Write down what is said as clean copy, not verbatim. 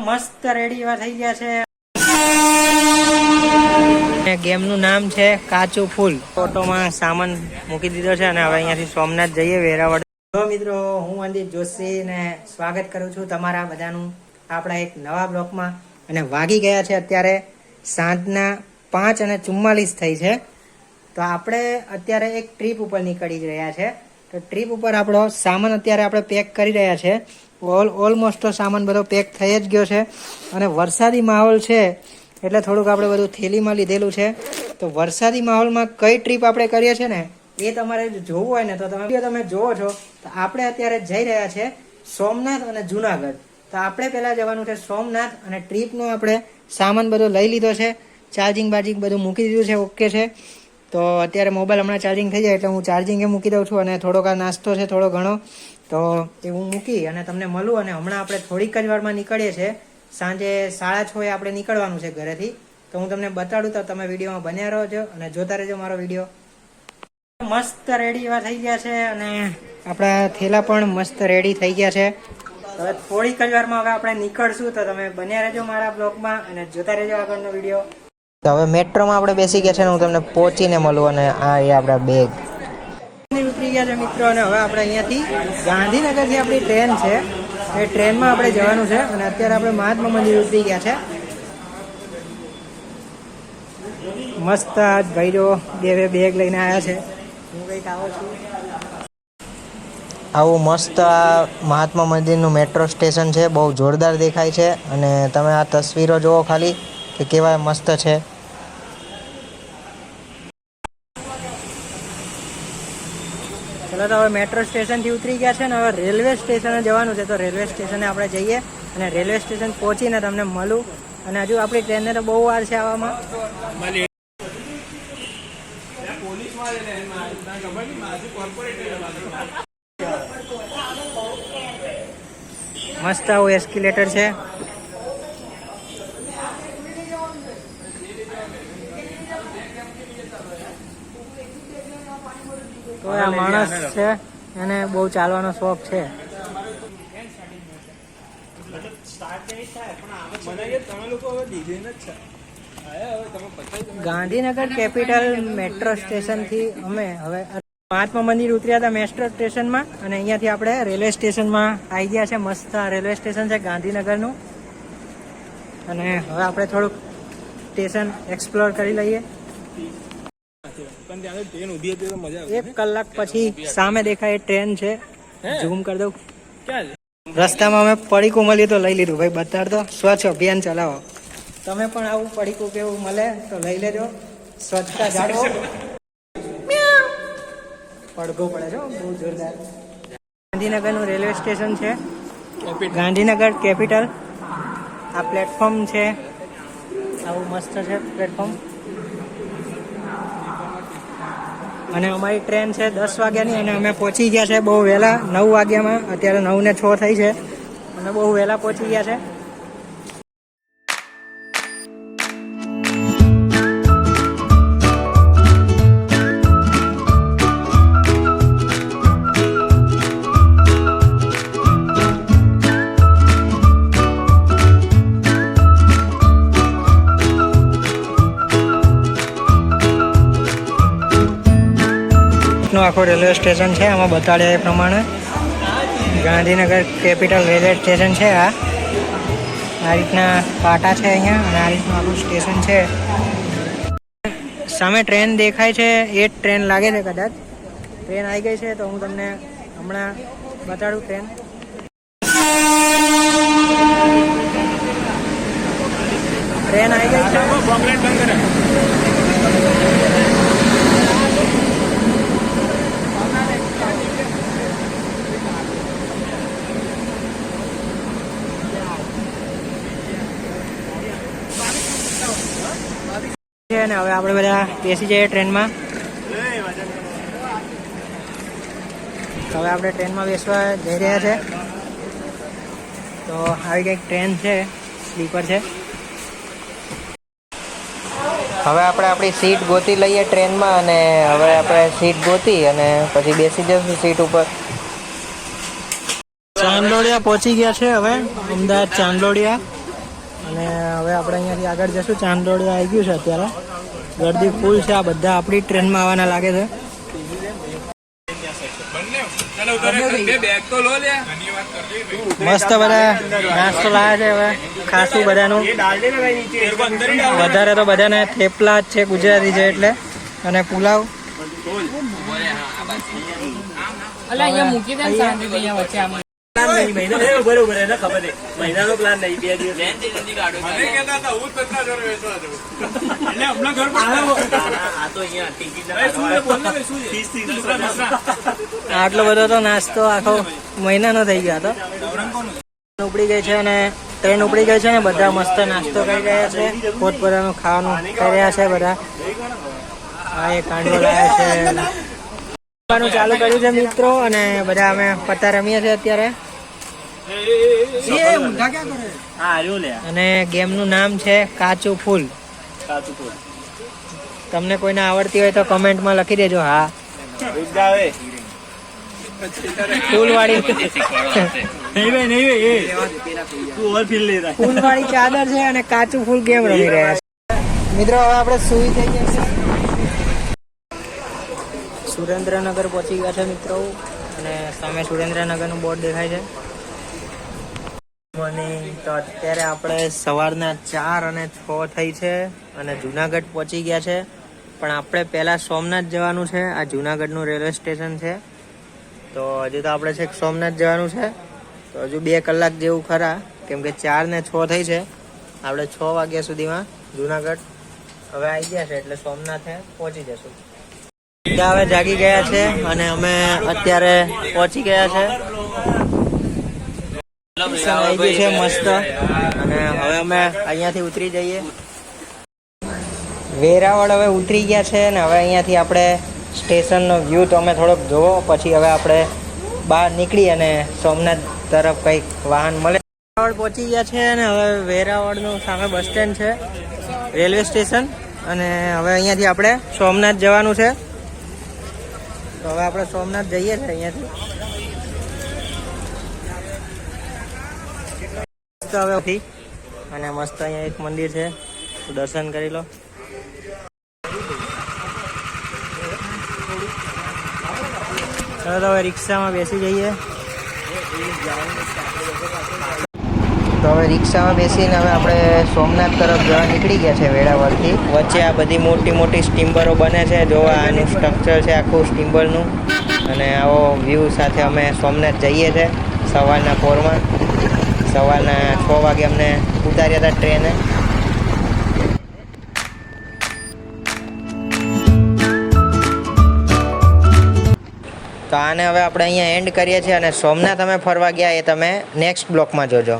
મસ્ત રેડી એવા થઈ ગયા છે। ગેમનું નામ છે કાચું ફૂલ। ઓટોમાં સામાન મૂકી દીધો છે અને હવે અહીંયાથી સોમનાથ જઈએ વેરાવળ। તો મિત્રો હું અંદિત જોશી ને સ્વાગત કરું છું તમારા બધાનું આપણા એક નવા બ્લોગમાં। અને વાગી ગયા છે અત્યારે સાંજના 5:44 થઈ છે। તો આપણે અત્યારે એક ટ્રીપ ઉપર નીકળી રહ્યા છે। તો ટ્રીપ ઉપર આપણો સામાન અત્યારે આપણે પેક કરી રહ્યા છે। ઓલમોસ્ટ તો સામાન બધો પેક થઈ જ ગયો છે અને વરસાદી માહોલ છે એટલે થોડુંક આપણે બધું થેલીમાં લીધેલું છે। તો વરસાદી માહોલમાં કઈ ટ્રીપ આપણે કરીએ છીએ ને એ તમારે જોવું હોય ને તો તમે જોવો છો। તો આપણે અત્યારે જઈ રહ્યા છે સોમનાથ અને જુનાગઢ। તો આપણે પહેલાં જવાનું છે સોમનાથ અને ટ્રીપનો આપણે સામાન બધો લઈ લીધો છે। ચાર્જિંગ બાર્જિંગ બધું મૂકી દીધું છે, ઓકે છે। તો અત્યારે મોબાઈલ હમણાં ચાર્જિંગ થઈ જાય એટલે હું ચાર્જિંગે મૂકી દઉં છું અને થોડોક આ નાસ્તો છે થોડો ઘણો તો એ હું મૂકી અને તમને મળું। અને હમણાં આપણે થોડીક જ વારમાં નીકળીએ છીએ, સાંજે 6:30 આપણે નીકળવાનું છે ઘરેથી। તો હું તમને બતાડું તો તમે વિડીયોમાં બન્યા રહેજો અને જોતા રહેજો મારો વિડીયો। મસ્ત રેડી એવા થઈ ગયા છે અને આપણા થેલા પણ મસ્ત રેડી થઈ ગયા છે। હવે થોડીક જ વારમાં હવે આપણે નીકળશું તો તમે બન્યા રહેજો મારા બ્લોગમાં અને જોતા રહેજો આગળનો વિડીયો। તો હવે મેટ્રોમાં આપણે બેસી ગયા છે ને હું તમને પહોંચીને મળું અને આ એ આપણા બેગ ઉતરી ગયા છે મિત્રો। અને હવે આપણે અહીંયાથી ગાંધીનગરથી આપણી ટ્રેન છે, એ ટ્રેનમાં આપણે જવાનું છે અને અત્યારે આપણે મહાત્મા મંદિર ઉતરી ગયા છે। મસ્ત આજ ભાઈઓ બે બેગ લઈને આવ્યા છે। હું કંઈક આવો છું આવું મસ્ત આ મહાત્મા મંદિરનું મેટ્રો સ્ટેશન છે, બહુ જોરદાર દેખાય છે અને તમે આ તસવીરો જુઓ ખાલી કે કેવા મસ્ત છે। ચલો તો હવે મેટ્રો સ્ટેશનથી ઉતરી ગયા છે ને હવે રેલવે સ્ટેશને જવાનું છે। તો રેલવે સ્ટેશને આપણે જઈએ અને રેલવે સ્ટેશન પહોંચીને તમને મળું। અને હજુ આપણી ટ્રેનને તો બહુ વાર છે આવવામાં। મસ્ત આવું એસ્કેલેટર છે। તો આ માણસ છે એને બહુ ચાલવાનો શોખ છે। ગાંધીનગર કેપિટલ મેટ્રો સ્ટેશનથી અમે હવે મહાત્મા મંદિર ઉતર્યા હતા મેટ્રો સ્ટેશનમાં અને અહીંયાથી આપણે રેલવે સ્ટેશનમાં આવી ગયા છે। મસ્ત રેલવે સ્ટેશન છે ગાંધીનગરનું અને હવે આપણે થોડુંક સ્ટેશન એક્સપ્લોર કરી લઈએ। 1 કલાક પછી સામે દેખાય ટ્રેન છે, ઝૂમ કરી દઉં। રસ્તામાં અમે પડીકું મળ્યું તો લઈ લીધું। ભાઈ બતાડ દો, સ્વચ્છ અભિયાન ચલાવો। તમે પણ આવું પડીકું કેવું મળે તો લઈ લેજો, સ્વચ્છતા જાળવો। પડઘો પડે છે બહુ જોરદાર। ગાંધીનગરનું રેલવે સ્ટેશન છે, ગાંધીનગર કેપિટલ। આ પ્લેટફોર્મ છે, આવું મસ્ત છે પ્લેટફોર્મ। અને અમારી ટ્રેન છે 10 વાગ્યાની અને અમે પહોંચી ગયા છે બહુ વહેલા 9 વાગ્યામાં। અત્યારે 9:06 થઈ છે અને બહુ વહેલા પહોંચી ગયા છે। આખો રેલવે સ્ટેશન છે, આમાં બતાડ્યા એ પ્રમાણે ગાંધીનગર કેપિટલ રેલવે સ્ટેશન છે। આ રીતના પાટા છે અહીંયા અને આ રીતનું આખું સ્ટેશન છે। સામે ટ્રેન દેખાય છે, એ જ ટ્રેન લાગે છે કદાચ। ટ્રેન આવી ગઈ છે તો હું તમને હમણાં બતાડું ટ્રેન। ટ્રેન આવી ગઈ છે। અને હવે આપણે બધા બેસી જઈએ ટ્રેનમાં। હવે આપણે ટ્રેનમાં બેસવા જઈ રહ્યા છે। તો આવી કંઈક ટ્રેન છે, સ્લીપર છે। હવે આપણે આપણી સીટ ગોતી લઈએ ટ્રેનમાં અને હવે આપણે સીટ ગોતી અને પછી બેસી જઈશું સીટ ઉપર। ચાંદલોડિયા પહોંચી ગયા છે હવે, અમદાવાદ ચાંદલોડિયા। અને હવે આપણે અહીંયાથી આગળ જશું. ચાંદોડ આવી ગયું છે અત્યારે, ગરદી ફૂલ છે. આ બધા આપણી ટ્રેનમાં આવવાના લાગે છે. મસ્ત બધા નાસ્તો લાવે છે. હવે ખાસું બધાનું વધારે તો બધાને થેપલા જ છે, ગુજરાતી છે એટલે, અને પુલાવ. મહિનાનો પ્લાન નહીં, 2 દિવસ આટલો બધો તો નાસ્તો આખો મહિનાનો થઈ ગયો હતો. ઉપડી ગઈ છે અને ટ્રેન ઉપડી ગઈ છે ને બધા મસ્ત નાસ્તો કરી રહ્યા છે, પોતપોતાનું ખાવાનું કરી રહ્યા છે બધા. હા, એ કાંડો લાવે છે, ખાવાનું ચાલુ કર્યું છે મિત્રો. અને બધા અમે પત્તા રમીએ છીએ અત્યારે. અને ગેમનું નામ છે કાચું ફૂલ. તમને કોઈને આવડતી હોય તો કમેન્ટમાં લખી દેજો. હા, ફૂલવાળી ફૂલવાળી ચાદર છે અને કાચું ફૂલ ગેમ રમી રહ્યા છે મિત્રો. હવે આપણે સુઈ થઈ ગયા છે, સુરેન્દ્રનગર પહોંચી ગયા છે મિત્રો. અને સામે સુરેન્દ્રનગરનું બોર્ડ દેખાય છે. તો અત્યારે આપણે સવારના 4 અને 6 થઈ છે અને જુનાગઢ પહોંચી ગયા છે. પણ આપણે પહેલાં સોમનાથ જવાનું છે. આ જુનાગઢનું રેલવે સ્ટેશન છે. તો હજુ તો આપણે છેક સોમનાથ જવાનું છે. તો હજુ 2 કલાક જેવું ખરા, કેમ કે 4 ને 6 થઈ છે. આપણે 6 વાગ્યા સુધીમાં જુનાગઢ હવે આવી ગયા છે, એટલે સોમનાથે પહોંચી જશું. હવે જાગી ગયા છે અને અમે અત્યારે પહોંચી ગયા છે. આવી ગયું છે મસ્ત. અને હવે અમે અહીંયાથી ઉતરી જઈએ. વેરાવળ હવે ઉતરી ગયા છે ને હવે અહીંયાથી આપણે સ્ટેશનનો વ્યૂ તમે થોડોક જોવો, પછી હવે આપણે બહાર નીકળી અને સોમનાથ તરફ કંઈક વાહન મળે. વેરાવળ પહોંચી ગયા છે અને હવે વેરાવળનું સામે બસ સ્ટેન્ડ છે, રેલવે સ્ટેશન. અને હવે અહીંયાથી આપણે સોમનાથ જવાનું છે. તો હવે આપણે સોમનાથ જઈએ છીએ અહીંયાથી. હવે અને મસ્ત અહીંયા એક મંદિર છે, દર્શન કરી લો. ચાલો હવે રિક્ષામાં બેસી જઈએ. તો હવે રિક્ષામાં બેસીને હવે આપણે સોમનાથ તરફ જવા નીકળી ગયા છે વેરાવળથી. વચ્ચે આ બધી મોટી મોટી સ્ટીમરો બને છે, જોવા આનું સ્ટ્રક્ચર છે આખું સ્ટીમરનું. અને આવો વ્યૂ સાથે અમે સોમનાથ જઈએ છીએ સવારના પોરમાં. સવારના 6 વાગે અમને ઉતાર્યા હતા ટ્રેને. તો આને હવે આપણે અહીંયા એન્ડ કરીએ છીએ. અને સોમનાથ અમે ફરવા ગયા એ તમે નેક્સ્ટ બ્લોકમાં જોજો.